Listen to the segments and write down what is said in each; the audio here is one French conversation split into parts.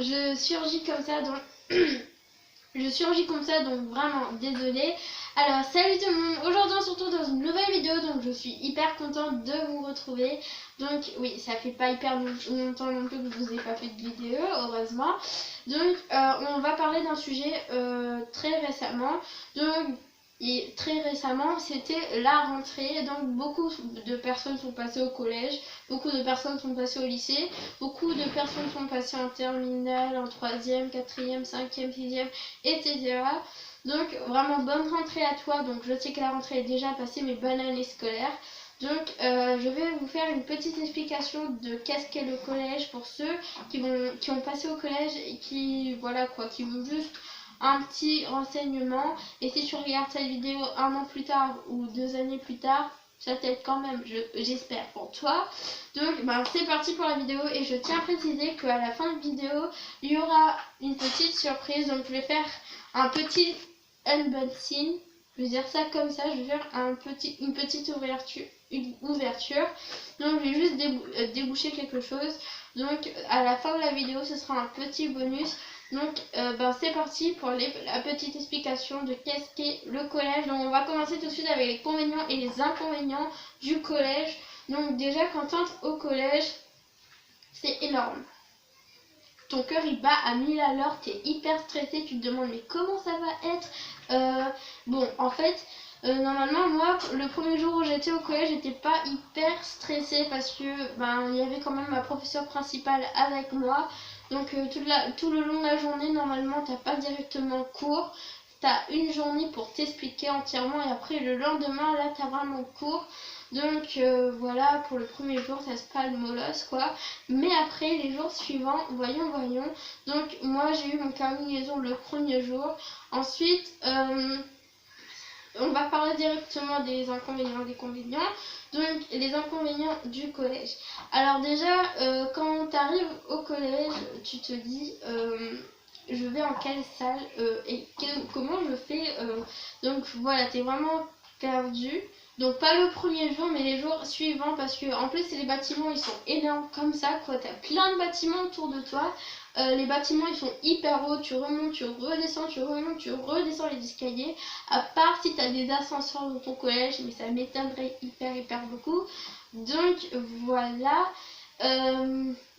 je surgis comme ça, donc je surgis comme ça, donc vraiment désolée. Alors salut tout le monde, aujourd'hui on se retrouve dans une nouvelle vidéo, donc je suis hyper contente de vous retrouver. Donc oui, ça fait pas hyper longtemps non plus que je vous ai pas fait de vidéo, heureusement. Donc on va parler d'un sujet très récemment. Et très récemment, c'était la rentrée. Donc beaucoup de personnes sont passées au collège, beaucoup de personnes sont passées au lycée, beaucoup de personnes sont passées en terminale, en 3e, 4e, 5e, 6e, etc. Donc vraiment bonne rentrée à toi. Donc je sais que la rentrée est déjà passée, mais bonne année scolaire. Donc je vais vous faire une petite explication de qu'est-ce qu'est le collège pour ceux qui ont passé au collège et qui veulent juste un petit renseignement. Et si tu regardes cette vidéo 1 an plus tard ou 2 années plus tard, ça t'aide quand même, j'espère pour toi. Donc c'est parti pour la vidéo, et je tiens à préciser qu'à la fin de vidéo il y aura une petite surprise. Donc je vais faire un petit unboxing, je vais dire ça comme ça, je vais faire une petite ouverture. Donc je vais juste déboucher quelque chose. Donc à la fin de la vidéo ce sera un petit bonus. Donc c'est parti pour la petite explication de qu'est-ce qu'est le collège. Donc on va commencer tout de suite avec les convénients et les inconvénients du collège. Donc déjà quand tu entres au collège, c'est énorme. Ton cœur il bat à 1000 à l'heure, tu es hyper stressé, tu te demandes mais comment ça va être. Bon en fait normalement moi le premier jour où j'étais au collège j'étais pas hyper stressée parce que il y avait quand même ma professeure principale avec moi. Donc tout le long de la journée normalement t'as pas directement cours, t'as une journée pour t'expliquer entièrement, et après le lendemain là t'as vraiment cours. Donc voilà, pour le premier jour ça se passe mollos quoi. Mais après les jours suivants, voyons. Donc moi j'ai eu mon carnet de liaison le premier jour. Ensuite on va parler directement des inconvénients et des convénients. Donc les inconvénients du collège. Alors déjà quand tu arrives au collège, tu te dis je vais en quelle salle et comment je fais. Donc voilà, tu es vraiment perdu. Donc pas le premier jour mais les jours suivants, parce que en plus les bâtiments ils sont énormes comme ça quoi. Tu as plein de bâtiments autour de toi. Les bâtiments ils sont hyper hauts, tu remontes, tu redescends, tu remontes, tu redescends les escaliers. À part si tu as des ascenseurs dans ton collège, mais ça m'étonnerait hyper beaucoup. Donc voilà.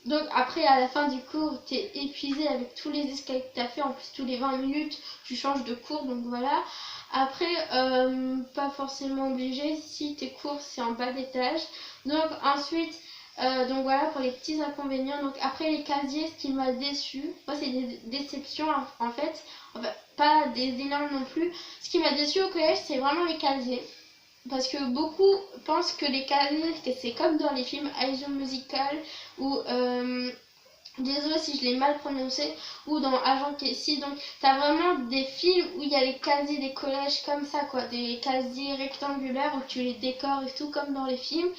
Donc après à la fin du cours tu es épuisé avec tous les escaliers que tu as fait. En plus tous les 20 minutes tu changes de cours, donc voilà. Après pas forcément obligé si tes cours c'est en bas d'étage. Donc ensuite donc voilà pour les petits inconvénients. Donc après les casiers, ce qui m'a déçu, moi c'est des déceptions en fait, enfin, pas des énormes non plus. Ce qui m'a déçu au collège c'est vraiment les casiers, parce que beaucoup pensent que les casiers c'est comme dans les films High School Musical ou désolée si je l'ai mal prononcé, ou dans Agent Casey. Donc t'as vraiment des films où il y a les casiers des collèges comme ça quoi, des casiers rectangulaires où tu les décores et tout comme dans les films,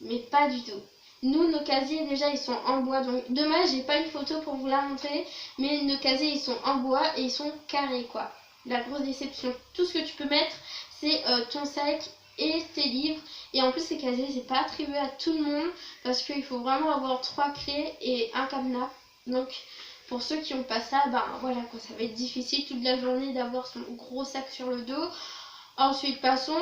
mais pas du tout. Nous, nos casiers déjà ils sont en bois, donc dommage j'ai pas une photo pour vous la montrer, mais nos casiers ils sont en bois et ils sont carrés quoi. La grosse déception. Tout ce que tu peux mettre c'est ton sac et tes livres, et en plus ces casiers c'est pas attribué à tout le monde parce qu'il faut vraiment avoir 3 clés et un cadenas. Donc pour ceux qui n'ont pas ça, voilà quoi, ça va être difficile toute la journée d'avoir son gros sac sur le dos. Ensuite passons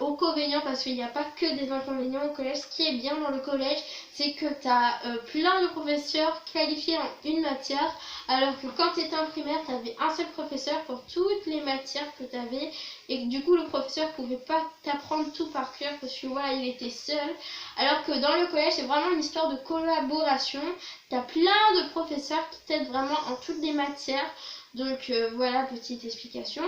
aux inconvénients, parce qu'il n'y a pas que des inconvénients au collège. Ce qui est bien dans le collège c'est que tu as plein de professeurs qualifiés en une matière, alors que quand tu étais en primaire tu avais un seul professeur pour toutes les matières que tu avais, et que du coup le professeur ne pouvait pas t'apprendre tout par cœur parce que voilà il était seul. Alors que dans le collège c'est vraiment une histoire de collaboration, tu as plein de professeurs qui t'aident vraiment en toutes les matières. Donc voilà, petite explication.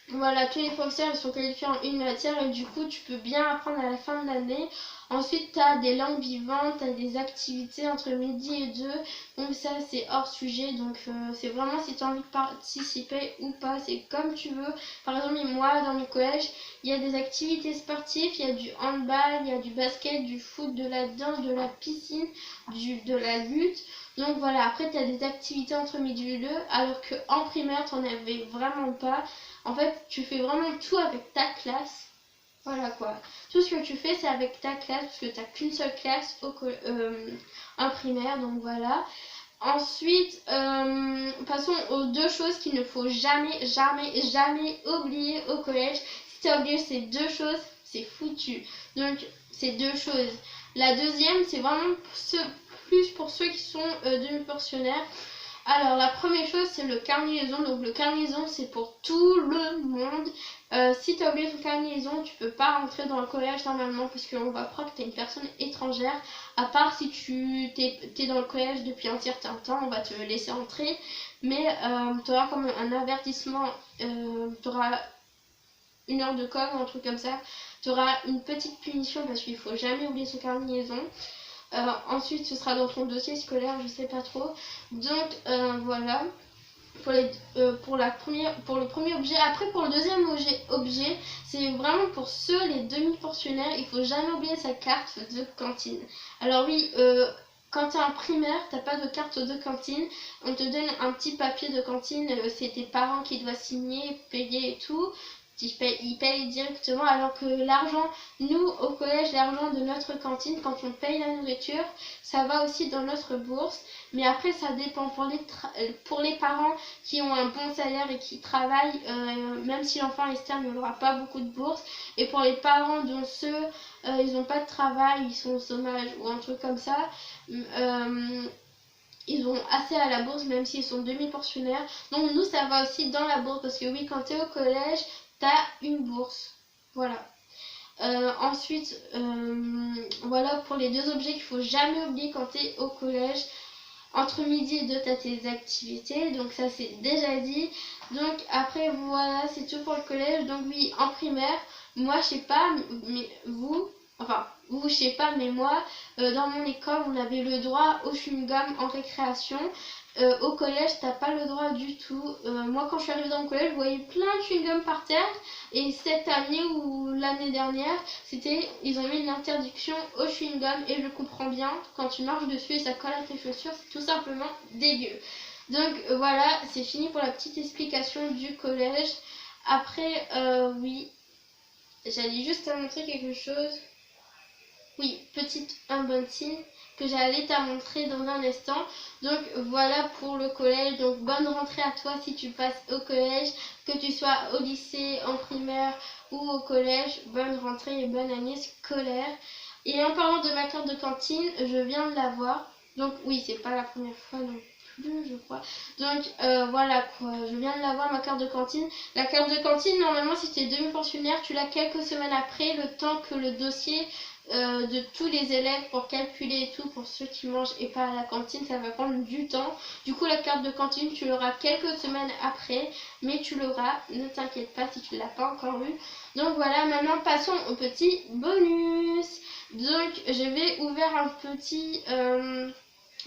Voilà, tous les professeurs ils sont qualifiés en une matière, et du coup tu peux bien apprendre à la fin de l'année. Ensuite tu as des langues vivantes, tu as des activités entre midi et 2. Donc ça c'est hors sujet, donc c'est vraiment si tu as envie de participer ou pas, c'est comme tu veux. Par exemple moi dans mon collège il y a des activités sportives, il y a du handball, il y a du basket, du foot, de la danse, de la piscine, de la lutte. Donc voilà, après tu as des activités entre midi et 2, alors qu'en primaire tu n'en avais vraiment pas. En fait, tu fais vraiment tout avec ta classe. Voilà quoi. Tout ce que tu fais, c'est avec ta classe, parce que tu n'as qu'une seule classe en primaire. Donc voilà. Ensuite, passons aux deux choses qu'il ne faut jamais, jamais, jamais oublier au collège. Si tu as oublié ces deux choses, c'est foutu. Donc, ces deux choses. La deuxième, c'est vraiment plus pour ceux qui sont demi-portionnaires. Alors, la première chose, c'est le carnet liaison. Donc, le carnet liaison, c'est pour tout le monde. Si tu as oublié ton carnet liaison, tu peux pas rentrer dans le collège normalement, parce qu'on va croire que tu es une personne étrangère. À part si tu es dans le collège depuis un certain temps, on va te laisser entrer. Mais tu auras comme un avertissement, tu auras 1 heure de colle ou un truc comme ça. Tu auras une petite punition parce qu'il faut jamais oublier son carnet liaison. Ensuite, ce sera dans ton dossier scolaire, je sais pas trop. Donc, voilà. Pour le premier objet. Après, pour le deuxième objet, c'est vraiment pour ceux, les demi-portionnaires. Il faut jamais oublier sa carte de cantine. Alors oui, quand tu es en primaire, tu n'as pas de carte de cantine. On te donne un petit papier de cantine. C'est tes parents qui doivent signer, payer et tout. Ils payent directement, alors que l'argent, nous au collège, l'argent de notre cantine, quand on paye la nourriture, ça va aussi dans notre bourse. Mais après, ça dépend pour les parents qui ont un bon salaire et qui travaillent, même si l'enfant est stable, il n'aura pas beaucoup de bourse. Et pour les parents dont ils n'ont pas de travail, ils sont au chômage ou un truc comme ça, ils ont assez à la bourse, même s'ils sont demi-portionnaires. Donc nous, ça va aussi dans la bourse, parce que oui, quand tu es au collège, tu as une bourse. Voilà. Ensuite, voilà pour les deux objets qu'il faut jamais oublier quand tu es au collège. Entre midi et 2, tu as tes activités, donc ça c'est déjà dit. Donc après, voilà, c'est tout pour le collège. Donc oui, en primaire, moi je sais pas, mais vous, je sais pas, mais moi, dans mon école, on avait le droit au chewing-gum en récréation. Au collège, t'as pas le droit du tout. Moi, quand je suis arrivée dans le collège, je voyais plein de chewing-gum par terre. Et cette année ou l'année dernière, ils ont mis une interdiction au chewing-gum. Et je comprends bien, quand tu marches dessus et ça colle à tes chaussures, c'est tout simplement dégueu. Donc voilà, c'est fini pour la petite explication du collège. Après, oui, j'allais juste te montrer quelque chose. Oui, petite unboxing que j'allais te montrer dans un instant. Donc voilà pour le collège. Donc bonne rentrée à toi si tu passes au collège, que tu sois au lycée, en primaire ou au collège. Bonne rentrée et bonne année scolaire. Et en parlant de ma carte de cantine, je viens de l'avoir. Donc oui, c'est pas la première fois non plus, je crois. Donc voilà quoi, je viens de l'avoir, ma carte de cantine. La carte de cantine, normalement si tu es demi-pensionnaire, tu l'as quelques semaines après, le temps que le dossier de tous les élèves pour calculer et tout, pour ceux qui mangent et pas à la cantine, ça va prendre du temps. Du coup, la carte de cantine, tu l'auras quelques semaines après, mais tu l'auras, ne t'inquiète pas si tu ne l'as pas encore eu. Donc voilà, maintenant passons au petit bonus. Donc je vais ouvrir un petit...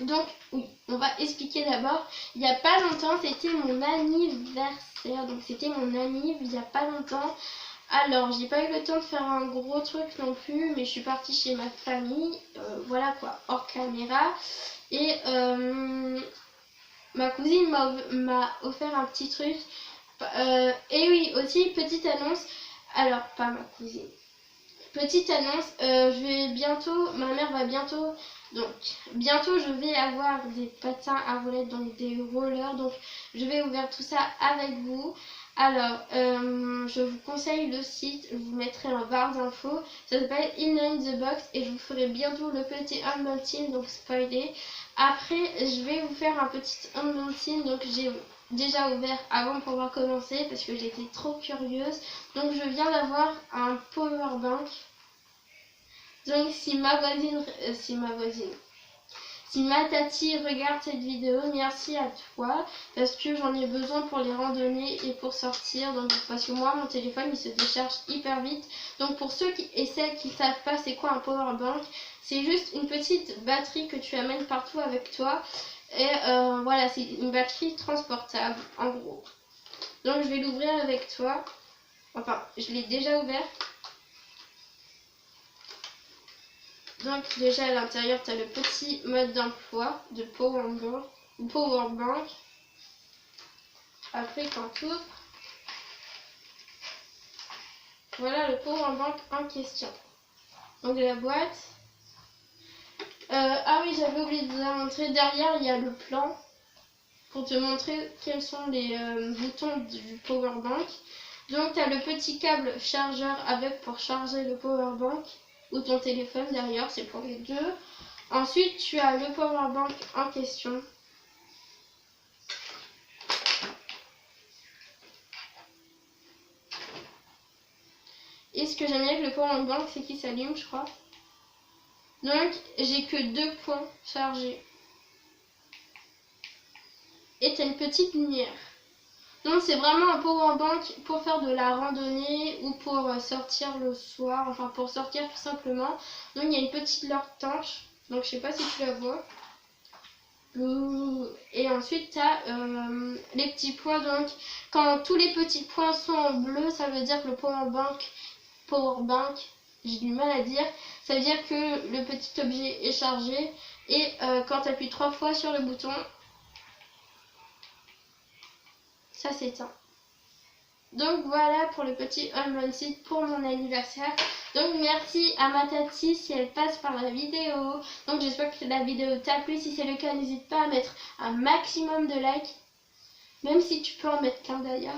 Donc oui, on va expliquer d'abord. Il n'y a pas longtemps, c'était mon anniversaire. Donc c'était mon anniv il n'y a pas longtemps. Alors, j'ai pas eu le temps de faire un gros truc non plus, mais je suis partie chez ma famille, voilà quoi, hors caméra. Et ma cousine m'a offert un petit truc. Et oui, aussi, petite annonce. Alors, pas ma cousine. Petite annonce, ma mère va bientôt, donc bientôt je vais avoir des patins à roulettes, donc des rollers, donc je vais ouvrir tout ça avec vous. Alors, je vous conseille le site, je vous mettrai en barre d'infos, ça s'appelle In the Box et je vous ferai bientôt le petit unboxing, donc spoiler. Après, je vais vous faire un petit unboxing, donc j'ai déjà ouvert avant de pouvoir commencer parce que j'étais trop curieuse. Donc je viens d'avoir un power bank. Donc si ma tati regarde cette vidéo, merci à toi parce que j'en ai besoin pour les randonnées et pour sortir. Donc parce que moi mon téléphone il se décharge hyper vite. Donc pour ceux et celles qui savent pas c'est quoi un power bank, c'est juste une petite batterie que tu amènes partout avec toi. Et voilà, c'est une batterie transportable en gros. Donc je vais l'ouvrir avec toi. Enfin, je l'ai déjà ouvert. Donc déjà à l'intérieur, tu as le petit mode d'emploi de Power Bank. Après quand tu ouvres, voilà le Power Bank en question. Donc la boîte. Ah oui, j'avais oublié de vous la montrer. Derrière, il y a le plan pour te montrer quels sont les boutons du powerbank. Donc, tu as le petit câble chargeur avec pour charger le powerbank ou ton téléphone derrière, c'est pour les deux. Ensuite, tu as le powerbank en question. Et ce que j'aime bien avec le powerbank, c'est qu'il s'allume, je crois. Donc, j'ai que 2 points chargés. Et tu as une petite lumière. Donc, c'est vraiment un powerbank pour faire de la randonnée ou pour sortir le soir, enfin pour sortir tout simplement. Donc, il y a une petite lampe torche. Donc, je sais pas si tu la vois. Et ensuite, tu as les petits points. Donc, quand tous les petits points sont en bleu, ça veut dire que le powerbank, j'ai du mal à dire, ça veut dire que le petit objet est chargé. Et quand tu appuies 3 fois sur le bouton, ça s'éteint. Donc voilà pour le petit unboxing pour mon anniversaire. Donc merci à ma tati si elle passe par la vidéo. Donc j'espère que la vidéo t'a plu. Si c'est le cas, n'hésite pas à mettre un maximum de likes. Même si tu peux en mettre qu'un d'ailleurs.